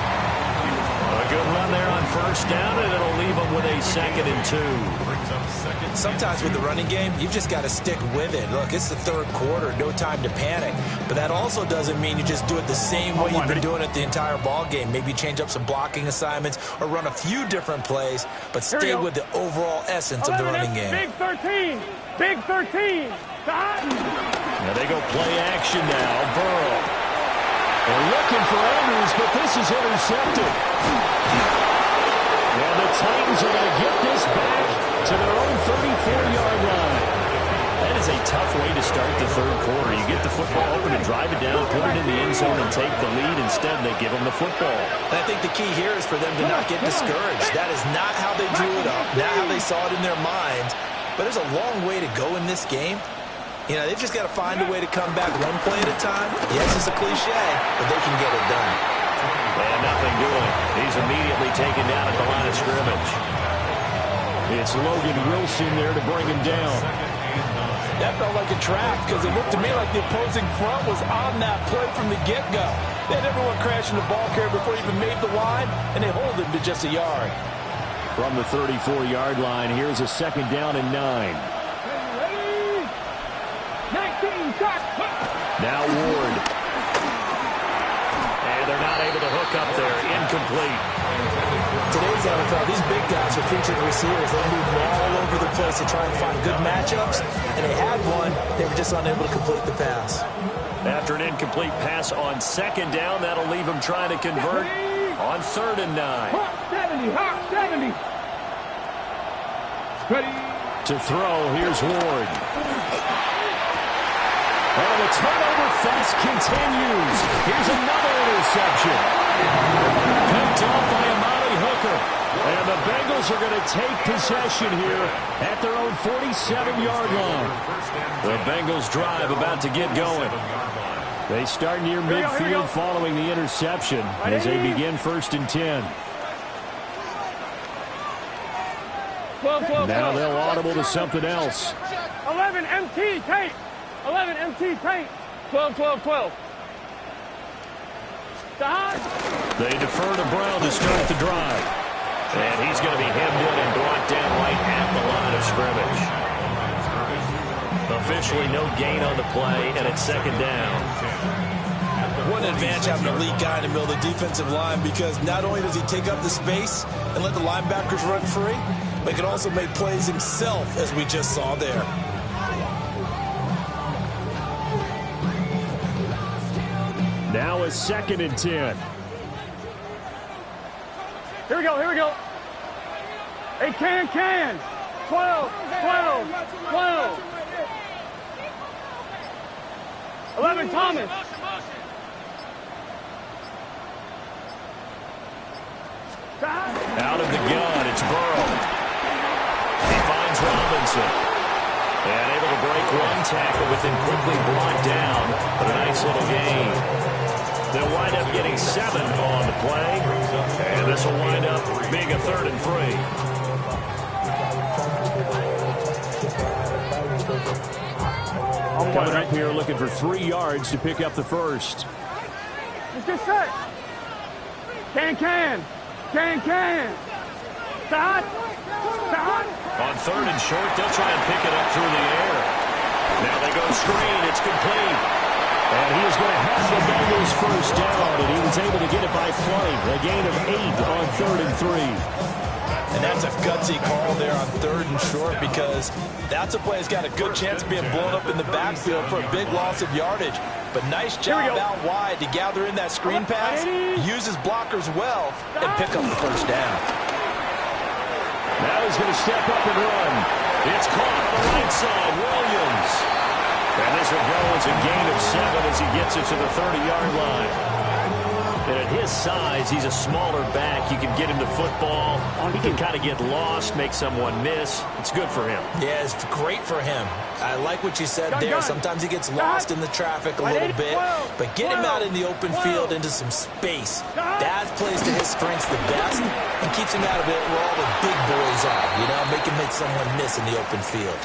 A good run there on 1st down, and it'll leave them with a 2nd and 2. Sometimes with the running game, you've just got to stick with it. Look, it's the 3rd quarter, no time to panic. But that also doesn't mean you just do it the same way you've been doing it the entire ball game. Maybe change up some blocking assignments or run a few different plays, but stay with the overall essence of the running game. Big 13. Shot. Now they go play action now. Burrow. They're looking for Andrews, but this is intercepted. And the Titans are going to get this back to their own 34-yard line. That is a tough way to start the 3rd quarter. You get the football open and drive it down, put it in the end zone, and take the lead. Instead, they give them the football. And I think the key here is for them to not get discouraged. That is not how they drew it up, not how they saw it in their minds. But there's a long way to go in this game. You know, they've just got to find a way to come back one play at a time. Yes, it's a cliche, but they can get it done. And nothing doing. He's immediately taken down at the line of scrimmage. It's Logan Wilson there to bring him down. That felt like a trap because it looked to me like the opposing front was on that play from the get-go. They had everyone crashing the ball carrier before he even made the line, and they hold him to just a yard. From the 34-yard line, here's a 2nd down and 9. Now Ward. And they're not able to hook up there. Incomplete. Today's NFL, these big guys are featured receivers. They move all over the place to try and find good matchups, and they had one. They were just unable to complete the pass. After an incomplete pass on second down, that'll leave him trying to convert on 3rd and 9. 70. Ready. To throw, here's Ward. And the turnover fest continues. Here's another interception. Picked off by Amari Hooker. And the Bengals are going to take possession here at their own 47-yard line. The Bengals drive about to get going. They start near midfield following the interception as they begin 1st and 10. 12. Now they'll audible to something else. 11 MT tape. 11 MT tape. 12. They defer to Brown to start the drive. And he's going to be hemmed in and brought down right at the line of scrimmage. Officially no gain on the play, and it's 2nd down. One advantage having a lead guy in the middle of the defensive line, because not only does he take up the space and let the linebackers run free, but he can also make plays himself, as we just saw there. Now a 2nd and 10. Here we go. Hey, can. 12. 11 Thomas. Out of the gun, it's Burrow. He finds Robinson. And able to break one tackle with him quickly brought down. But a nice little gain. They'll wind up getting 7 on the play. And this will wind up being a 3rd and 3. Coming up here looking for 3 yards to pick up the first. Let's get set. Can. Stop. On 3rd and short, they'll try and pick it up through the air. Now they go screen. It's complete. And he is going to have the Bengals first down, and he was able to get it by flight. A gain of 8 on 3rd and 3. And that's a gutsy call there on 3rd and short, because that's a play that's got a good chance of being blown up in the backfield for a big loss of yardage. But nice job out wide to gather in that screen pass, use his blockers well, and pick up the first down. Now he's going to step up and run. It's caught on the right side. Williams. And this will go as a gain of 7 as he gets it to the 30-yard line. And at his size, he's a smaller back. You can get him to football. He can kind of get lost, make someone miss. It's good for him. Yeah, it's great for him. I like what you said there. Sometimes he gets lost in the traffic a little bit. But get him out in the open field into some space. That plays to his strengths the best and keeps him out of it where all the big boys are. You know, make him make someone miss in the open field.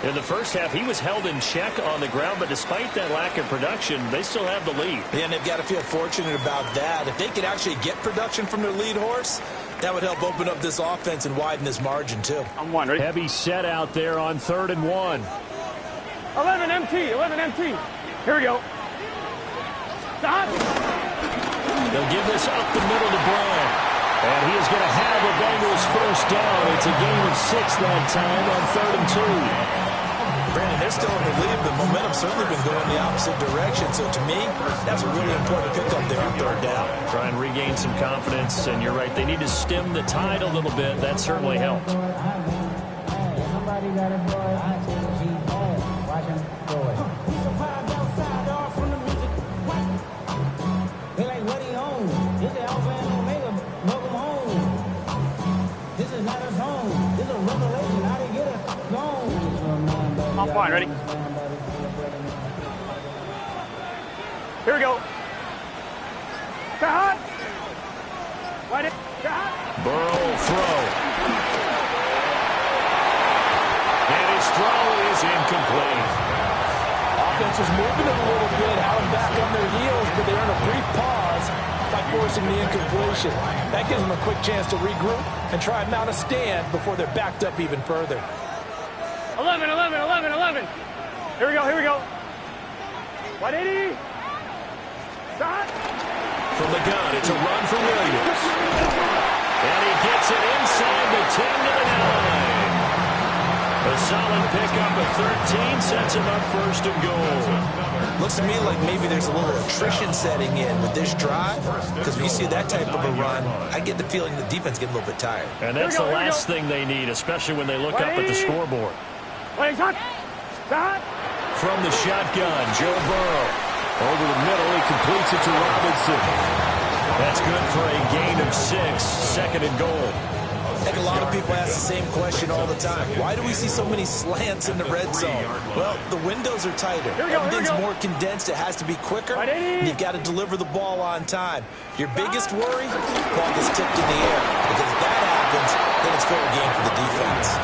In the first half, he was held in check on the ground, but despite that lack of production, they still have the lead. Yeah, and they've got to feel fortunate about that. If they could actually get production from their lead horse, that would help open up this offense and widen this margin, too. I'm one, ready? Heavy set out there on 3rd and 1. 11 MT. Here we go. Stop. They'll give this up the middle to Brown. And he is going to have the Bengals first down. It's a gain of 6 that time on 3rd and 2. Brandon, they're still in the lead. The momentum's certainly been going the opposite direction. So, to me, that's a really important pickup there on 3rd down. Try and regain some confidence. And you're right, they need to stem the tide a little bit. That certainly helped. I'm fine, ready? Here we go. Hot. Right in. Burrow throw. And his throw is incomplete. Offense was moving it a little bit, had them back on their heels, but they're in a brief pause by forcing the incompletion. That gives them a quick chance to regroup and try and mount a stand before they're backed up even further. 11. Here we go. 180. Stop. From the gun, it's a run for Williams. And he gets it inside the 10 to the 9. A solid pickup of 13 sets him up first and goal. Looks to me like maybe there's a little attrition setting in with this drive, because when you see that type of a run, I get the feeling the defense gets a little bit tired. And that's the last thing they need, especially when they look up at the scoreboard. From the shotgun, Joe Burrow. Over the middle, he completes it to Robinson. That's good for a gain of 6, second and goal. I think a lot of people ask the same question all the time. Why do we see so many slants in the red zone? Well, the windows are tighter. Everything's more condensed. It has to be quicker. And you've got to deliver the ball on time. Your biggest worry? Ball gets tipped in the air. Because if that happens, then it's fair game for the defense.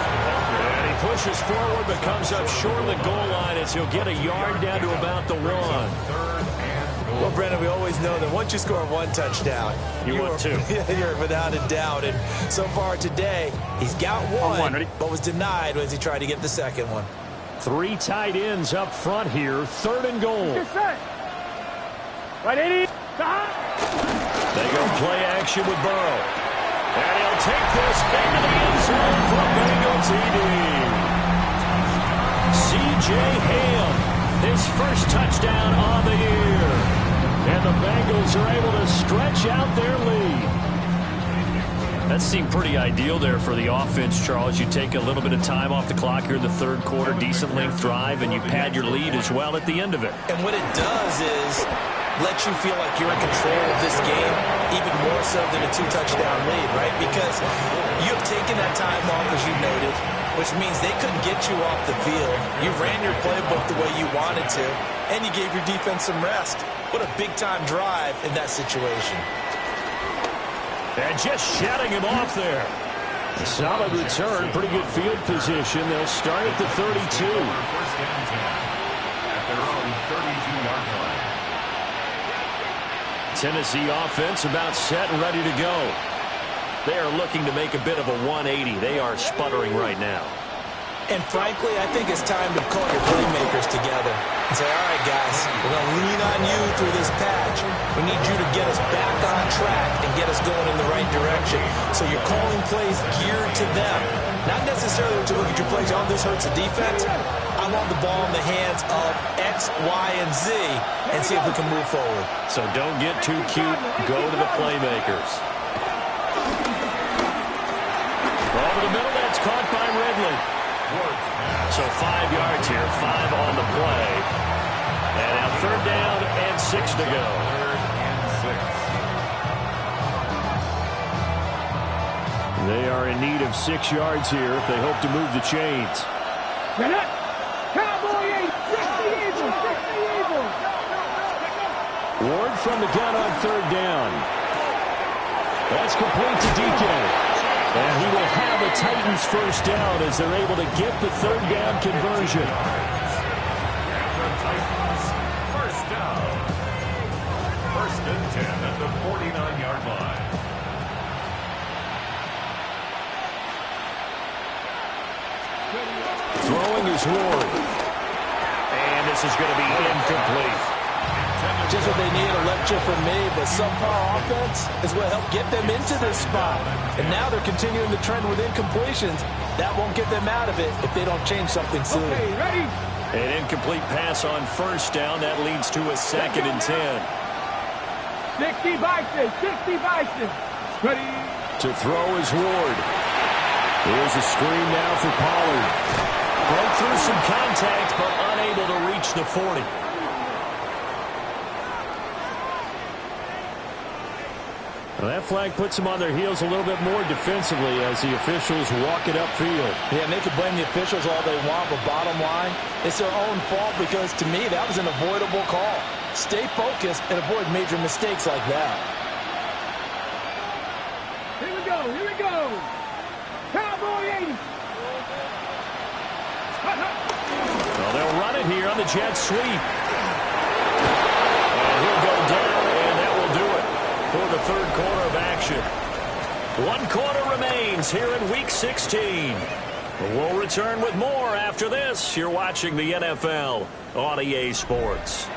And he pushes forward but comes up short of the goal line as he'll get a yard down to about the 1. Well, Brendan, we always know that once you score one touchdown, you're 2. You're without a doubt. And so far today, he's got one, but was denied as he tried to get the second one. 3 tight ends up front here, 3rd and goal. They go play action with Burrow. And he'll take this into the end zone for Bengals TD. C.J. Ham, his first touchdown on the year. And the Bengals are able to stretch out their lead. That seemed pretty ideal there for the offense, Charles. You take a little bit of time off the clock here in the 3rd quarter, decent length drive, and you pad your lead as well at the end of it. And what it does is let you feel like you're in control of this game, even more so than a 2-touchdown lead, right? Because you have taken that time off, as you noted, which means they couldn't get you off the field. You ran your playbook the way you wanted to, and you gave your defense some rest. What a big-time drive in that situation. And just shutting him off there. A solid return, pretty good field position. They'll start at the 32. First down 10 at their own 32-yard line. Tennessee offense about set and ready to go. They are looking to make a bit of a 180. They are sputtering right now. And frankly, I think it's time to call your playmakers together and say, all right, guys, we're going to lean on you through this patch. We need you to get us back on track and get us going in the right direction. So you're calling plays geared to them. Not necessarily to look at your plays, oh, this hurts the defense. I want the ball in the hands of X, Y, and Z and see if we can move forward. So don't get too cute. Go to the playmakers. Over the middle, that's caught by Ridley. So 5 yards here, 5 on the play. And now 3rd down and 6 to go. 3rd and 6. They are in need of 6 yards here if they hope to move the chains. Ward from the gun on 3rd down. That's complete to DK. And he will have a Titans first down as they're able to get the 3rd down conversion. And the Titans first down. 1st and 10 at the 49-yard line. Throwing is Ward. And this is going to be incomplete. Just what they need, a lecture from me, but subpar offense is what helped get them into this spot. And now they're continuing the trend with incompletions. That won't get them out of it if they don't change something soon. Okay, ready? An incomplete pass on 1st down. That leads to a 2nd and 10. 60 Bison, 60 Bison. Ready? To throw is Ward. Here's a screen now for Pollard. Broke through some contact, but unable to reach the 40. Well, that flag puts them on their heels a little bit more defensively as the officials walk it upfield. Yeah, and they can blame the officials all they want, but bottom line, it's their own fault because, to me, that was an avoidable call. Stay focused and avoid major mistakes like that. Here we go, here we go. Cowboy 80. Well, they'll run it here on the jet sweep. And he'll go down, and that will do it for the 3rd quarter of action. 1 quarter remains here in Week 16. We'll return with more after this. You're watching the NFL on EA Sports.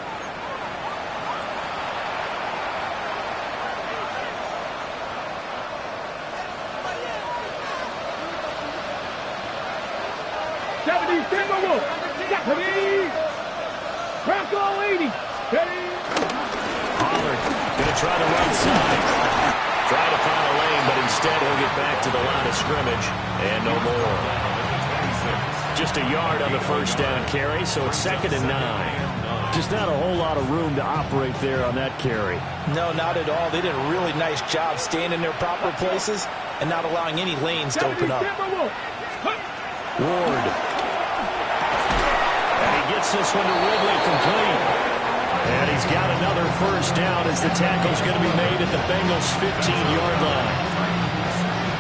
Pollard going to try the right side. Try to find a lane, but instead he'll get back to the line of scrimmage. And no more. Just a yard on the first down carry, so it's 2nd and 9. Just not a whole lot of room to operate there on that carry. No, not at all. They did a really nice job staying in their proper places and not allowing any lanes to open up. Ward. And he gets this one to Ridley complete. And he's got another first down as the tackle's going to be made at the Bengals' 15-yard line.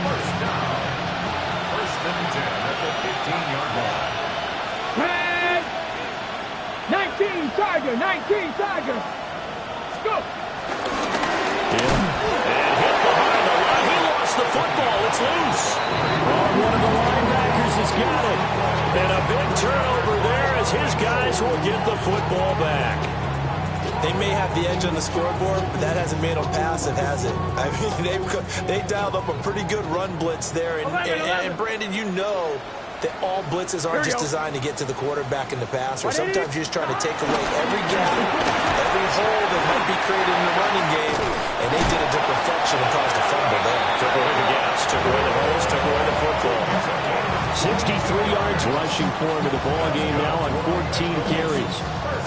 First down. 1st and 10 at the 15-yard line. 19 Tiger, 19 Tiger. Let's go. And hit behind the line. He lost the football. It's loose. Oh, one of the linebackers has got it. And a big turnover there as his guys will get the football back. They may have the edge on the scoreboard, but that hasn't made them passive, has it? I mean, they dialed up a pretty good run blitz there. And Brandon, you know that all blitzes aren't just designed to get to the quarterback in the pass, or sometimes you're just trying to take away every gap, every hole that might be created in the running game, and they did it to perfection and caused a fumble there. Took away the gaps, took away the holes, took away the football. 63 yards rushing for him in the ball game now on 14 carries.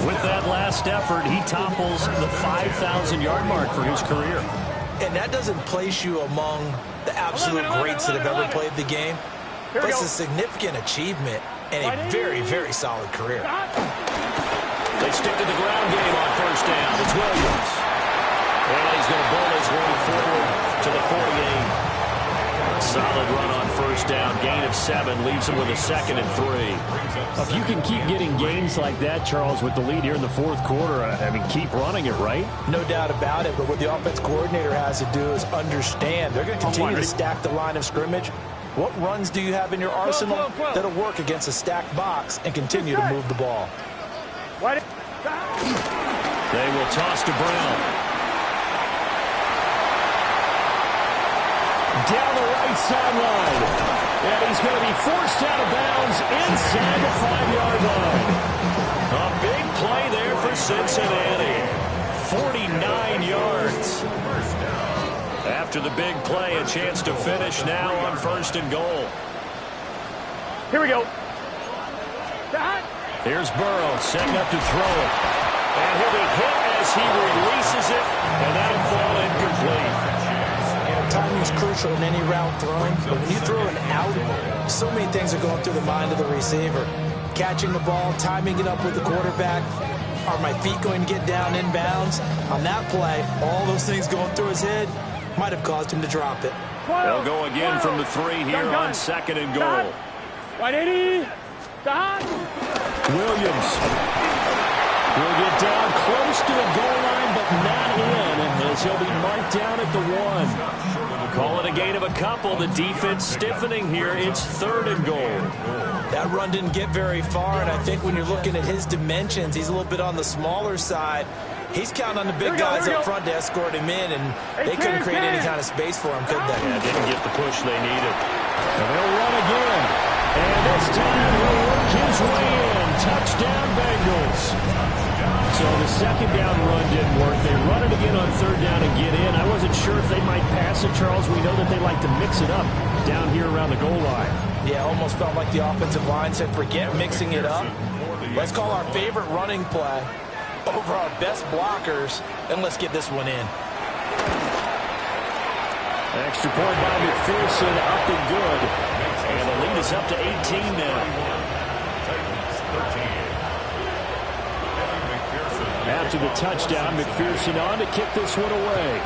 With that last effort, he topples the 5,000-yard mark for his career. And that doesn't place you among the absolute greats that have ever played the game. But it's a significant achievement and a very, very solid career. They stick to the ground game on first down. It's Williams. And he's going to bowl his way forward to the 48. Solid run on first down. Gain of 7 leaves him with a 2nd and 3. If you can keep getting gains like that, Charles, with the lead here in the 4th quarter, I mean, keep running it, right? No doubt about it, but what the offense coordinator has to do is understand. They're going to continue to stack the line of scrimmage. What runs do you have in your arsenal that'll work against a stacked box and continue to move the ball? They will toss to Brown. Down the right sideline. And he's going to be forced out of bounds inside the 5-yard line. A big play there for Cincinnati. 49 yards. After the big play, a chance to finish now on 1st and goal. Here we go. Here's Burrow setting up to throw it. And he'll be hit as he releases it, and that'll fall incomplete. Timing is crucial in any route thrown, but when you throw an out, so many things are going through the mind of the receiver. Catching the ball, timing it up with the quarterback. Are my feet going to get down inbounds? On that play, all those things going through his head might have caused him to drop it. They'll go again from the 3 here on 2nd and goal. 180. Williams will get down close to the goal line, but not in, as he'll be marked down at the 1. Call it a gain of a couple. The defense stiffening here. It's 3rd and goal. That run didn't get very far, and I think when you're looking at his dimensions, he's a little bit on the smaller side. He's counting on the big guys up front to escort him in, and they couldn't create any kind of space for him, could they? Yeah, didn't get the push they needed. And they'll run again. And this time he'll work his way in. Touchdown, Bengals. So the 2nd down run didn't work. They run it again on 3rd down and get in. I wasn't sure if they might pass it, Charles. We know that they like to mix it up down here around the goal line. Yeah, almost felt like the offensive line said, forget mixing it up. Let's call our favorite running play over our best blockers, and let's get this one in. Extra point by McPherson, up and good. And the lead is up to 18 now. After the touchdown, McPherson on to kick this one away.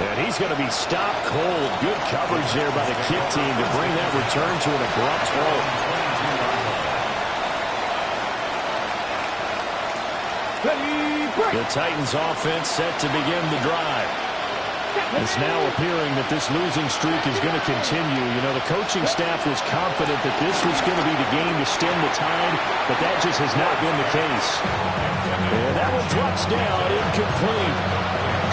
And he's going to be stopped cold. Good coverage there by the kick team to bring that return to an abrupt halt. The Titans offense set to begin the drive. It's now appearing that this losing streak is going to continue. You know, the coaching staff was confident that this was going to be the game to stem the tide, but that just has not been the case. And that one drops down, incomplete.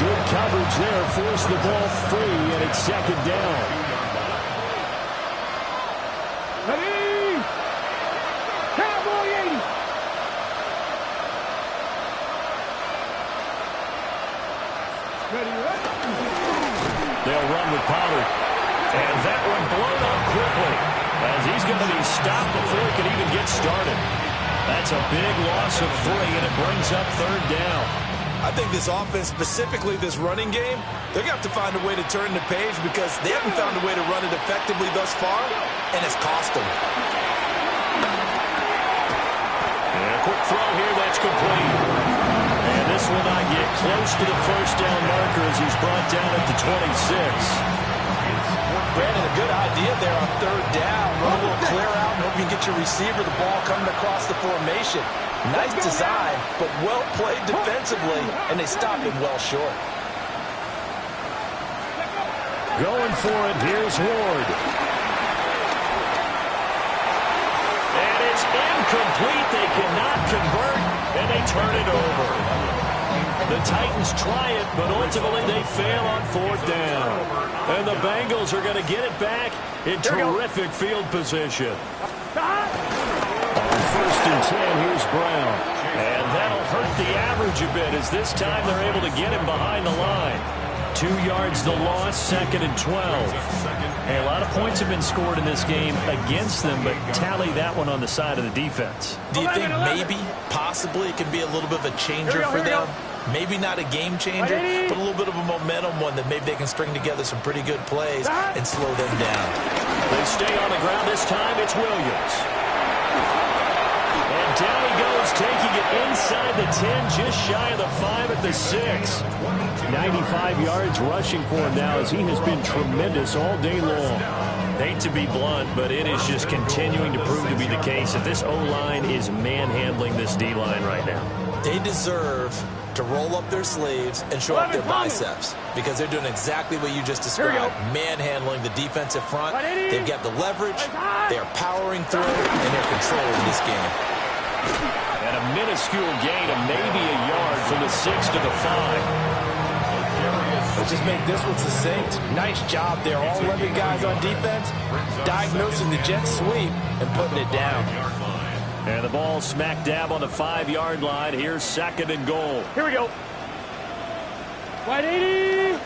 Good coverage there. Forced the ball free, and it's second down. Ready? Cowboy 80. Ready, They'll run with Pollard. And that one blown up quickly, as he's going to be stopped before he can even get started. That's a big loss of 3, and it brings up third down. I think this offense, specifically this running game, they're going to have to find a way to turn the page because they haven't found a way to run it effectively thus far, and it's cost them. And a quick throw here, that's complete. And this will not get close to the first down marker as he's brought down at the 26. Brandon, a good idea there on third down. Run a little clear out and hope you can get your receiver the ball coming across the formation. Nice design, but well played defensively, and they stopped him well short. Going for it, here's Ward. And it's incomplete. They cannot convert, and they turn it over. The Titans try it, but ultimately they fail on fourth down. And the Bengals are going to get it back in terrific field position. On first and 10, here's Brown. And that'll hurt the average a bit as this time they're able to get him behind the line. 2 yards the loss, second and 12. Hey, a lot of points have been scored in this game against them, but tally that one on the side of the defense. Do you think maybe, possibly, it can be a little bit of a changer for them? Maybe not a game changer, but a little bit of a momentum one that maybe they can string together some pretty good plays and slow them down. They stay on the ground this time. It's Williams. And down he goes, taking it inside the 10, just shy of the 5 at the 6. 95 yards rushing for him now as he has been tremendous all day long. Hate to be blunt, but it is just continuing to prove to be the case that this O-line is manhandling this D-line right now. They deserve to roll up their sleeves and show off their biceps because they're doing exactly what you just described, manhandling the defensive front. They've got the leverage, they're powering through, and they're controlling this game. And a minuscule gain of maybe a yard from the 6 to the 5. Let's just make this one succinct. Nice job there. All 11 guys on defense diagnosing the jet sweep and putting it down. And the ball smack dab on the 5-yard line. Here's second and goal. Here we go. Wide 80.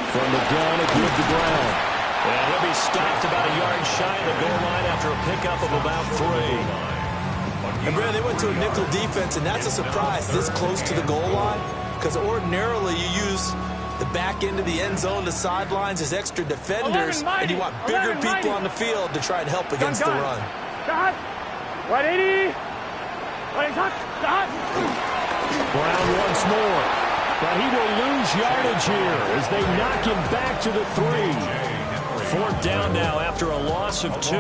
From the gun, it gives to Brown. And he'll be stopped about a yard shy of the goal line after a pickup of about 3. And Brandon, they went to a nickel defense, and that's a surprise this close to the goal line because ordinarily you use the back end of the end zone, the sidelines as extra defenders, and you want bigger people on the field to try and help against the run. Wide 80. Brown once more. But he will lose yardage here as they knock him back to the 3. Fourth down now after a loss of 2.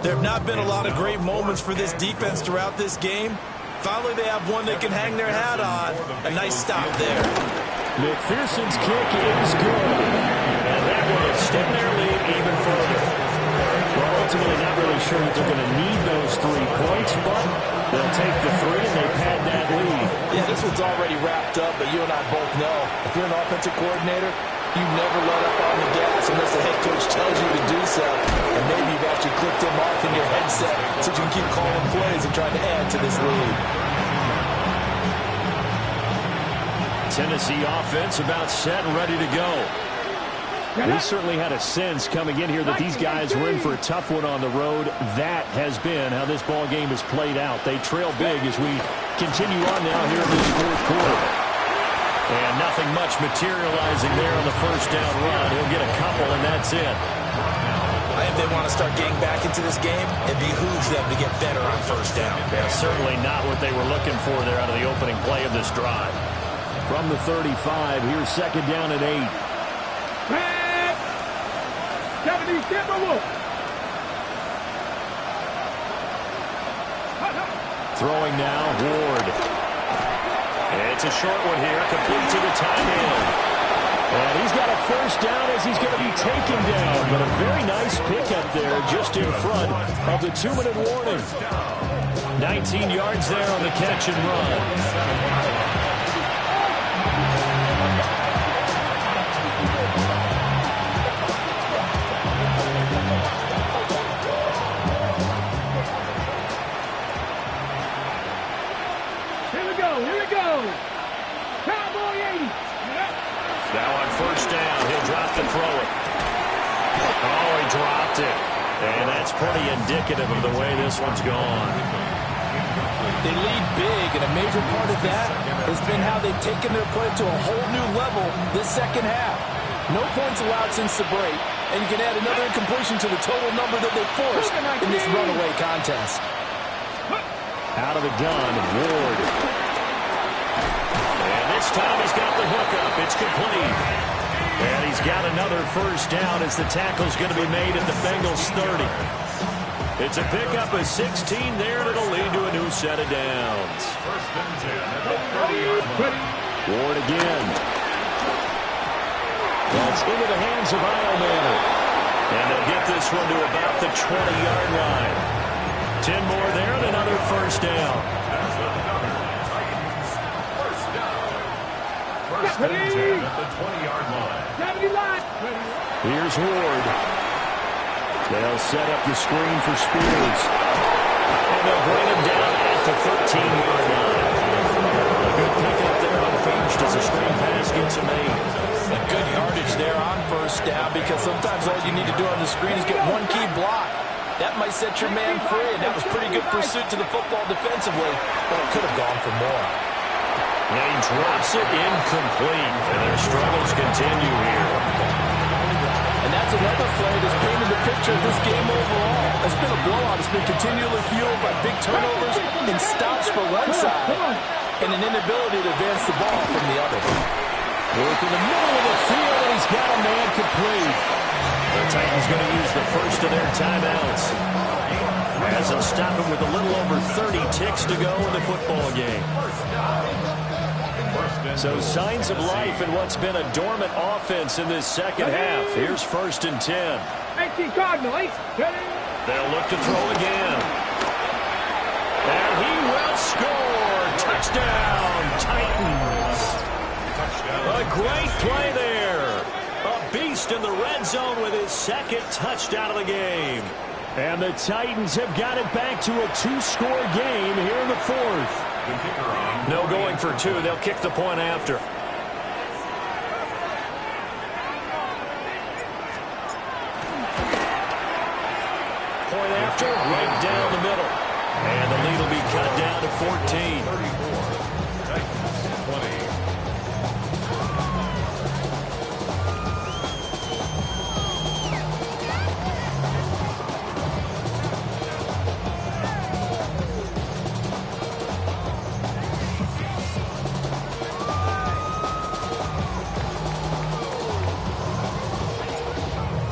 There have not been a lot of great moments for this defense throughout this game. Finally, they have one they can hang their hat on. A nice stop there. McPherson's kick is good. And that will extend their lead even further. Well, ultimately not really sure that they're going to need those 3 points, but they'll take the 3 and they pad that lead. Yeah, this one's already wrapped up, but you and I both know if you're an offensive coordinator, you never let up on the gas unless the head coach tells you to do so. And maybe you've actually clicked him off in your headset so you can keep calling plays and trying to add to this lead. Tennessee offense about set and ready to go. We certainly had a sense coming in here that these guys were in for a tough one on the road. That has been how this ball game has played out. They trail big as we continue on now here in this fourth quarter. And nothing much materializing there on the first down run. He'll get a couple, and that's it. If they want to start getting back into this game, it behooves them to get better on first down. Yeah, certainly not what they were looking for there out of the opening play of this drive. From the 35, here's second down and 8. Throwing now, Ward. It's a short one here, complete to the tight end. And he's got a first down as he's going to be taken down. But a very nice pickup there just in front of the 2-minute warning. 19 yards there on the catch and run. Here we go. Cowboy 80. Now on first down, he'll drop to throw it. Oh, he dropped it. And that's pretty indicative of the way this one's gone. They lead big, and a major part of that has been how they've taken their play to a whole new level this second half. No points allowed since the break, and you can add another incompletion to the total number that they forced in this runaway contest. Out of the gun, Ward. And this time he's got the hookup. It's complete. And he's got another first down as the tackle's going to be made at the Bengals 30. It's a pickup of 16 there, and it'll lead to a new set of downs. First and 10 at the 30-yard line. Ward again. That's into the hands of Iomanner. And they'll get this one to about the 20-yard line. 10 more there and another first down. As the Titans, first down. First and 10 at the 20-yard line. Here's Ward. They'll set up the screen for Spears. And they'll bring him down at the 13-yard line. A good pickup there on first as a screen pass gets him made. A good yardage there on first down, because sometimes all you need to do on the screen is get one key block. That might set your man free, and that was pretty good pursuit to the football defensively, but it could have gone for more. And he drops it incomplete, and their struggles continue here. And that's another play that's painted the picture of this game overall. It's been a blowout. It's been continually fueled by big turnovers and stops for one side and an inability to advance the ball from the other. Work in the middle of the field, and he's got a man complete. The Titans going to use the first of their timeouts. Hasn't stopped him with a little over 30 ticks to go in the football game. So signs of life in what's been a dormant offense in this second half. Here's first and 10. 18 Cardinals. They'll look to throw again. And he will score. Touchdown, Titans. A great play there. A beast in the red zone with his second touchdown of the game. And the Titans have got it back to a two-score game here in the fourth. No going for two. They'll kick the point after. Point after, right down the middle. And the lead will be cut down to 14. 20.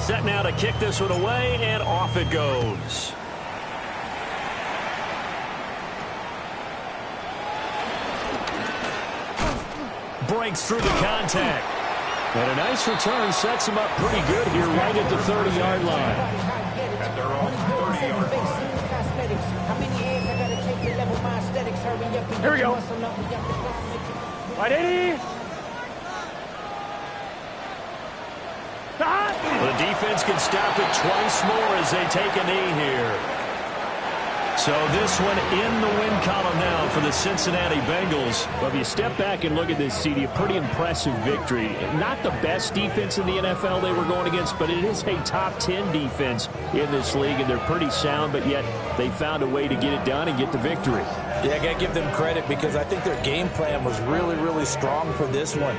Set now to kick this one away, and off it goes. Breaks through the contact. And a nice return sets him up pretty good here right at the 30-yard line. At their own 30-yard line. Here we go. Right, 80. The defense can stop it twice more as they take a knee here. So this one in the win column now for the Cincinnati Bengals. Well, if you step back and look at this, CD, a pretty impressive victory. Not the best defense in the NFL they were going against, but it is a top 10 defense in this league, and they're pretty sound, but yet they found a way to get it done and get the victory. Yeah, I got to give them credit because I think their game plan was really, really strong for this one.